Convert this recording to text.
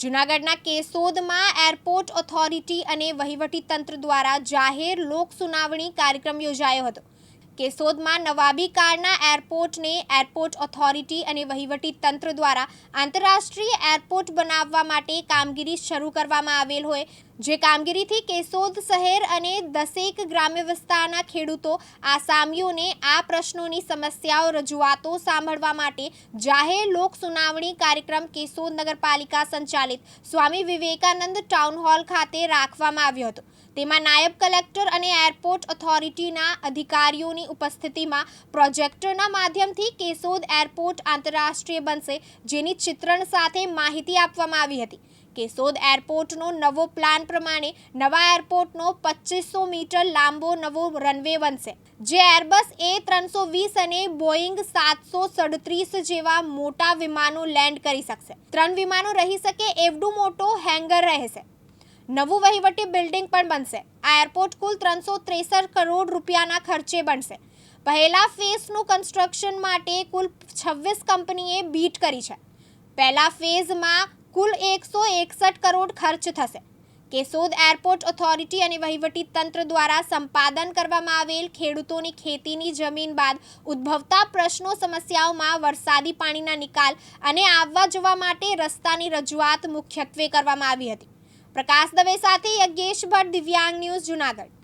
જૂનાગઢના કેશોદમાં airport authority અને વહીવટીતંત્ર દ્વારા જાહેર લોક સુનાવણી કાર્યક્રમ યોજાયો હતો। કેશોદમાં નવાબી કાળના એરપોર્ટને એરપોર્ટ ઓથોરિટી અને વહીવટીતંત્ર દ્વારા આંતરરાષ્ટ્રીય એરપોર્ટ બનાવવા માટે કામગીરી શરૂ કરવામાં આવેલ હોય, જે કામગીરીથી કેશોદ શહેર અને 10 ગ્રામ્ય વિસ્તારના ખેડૂતો આસામીઓને આ પ્રશ્નોની સમસ્યાઓ રજૂઆતો સાંભળવા માટે જાહેર લોક સુનાવણી કાર્યક્રમ કેશોદ નગરપાલિકા સંચાલિત સ્વામી વિવેકાનંદ ટાઉન હોલ ખાતે રાખવામાં આવ્યો હતો। તેમાં નાયબ કલેક્ટર અને એરપોર્ટ ઓથોરિટીના અધિકારીઓની ઉપસ્થિતિમાં પ્રોજેક્ટરના માધ્યમથી કેશોદ એરપોર્ટ આંતરરાષ્ટ્રીય બનશે, જેની ચિત્રણ સાથે માહિતી આપવામાં આવી હતી। કેશોદ એરપોર્ટનો નવો પ્લાન પ્રમાણે નવા એરપોર્ટનો 2500 મીટર લાંબો નવો રનવે બનશે, જે એરબસ A320 અને બોઈંગ 737 જેવા મોટા વિમાનો લેન્ડ કરી શકશે। 3 વિમાનો રહી શકે એવડું મોટો હેંગર રહેશે। નવું વહીવટી બિલ્ડિંગ પણ બનશે। આ એરપોર્ટ કુલ 363 કરોડ રૂપિયાના ખર્ચે બનશે। પહેલા ફેઝનું કન્સ્ટ્રક્શન માટે કુલ 26 કંપનીએ બીડ કરી છે। પહેલા ફેઝમાં કુલ 161 કરોડ ખર્ચ થશે। કેશોદ એરપોર્ટ ઓથોરિટી અને વહીવટીતંત્ર દ્વારા સંપાદન કરવામાં આવેલ ખેડૂતોની ખેતીની જમીન બાદ ઉદ્ભવતા પ્રશ્નો સમસ્યાઓમાં વરસાદી પાણીના નિકાલ અને આવવા જવા માટે રસ્તાની રજૂઆત મુખ્યત્વે કરવામાં આવી હતી। પ્રકાશ દવે સાથે યજ્ઞેશ ભટ્ટ, દિવ્યાંગ ન્યૂઝ, જૂનાગઢ।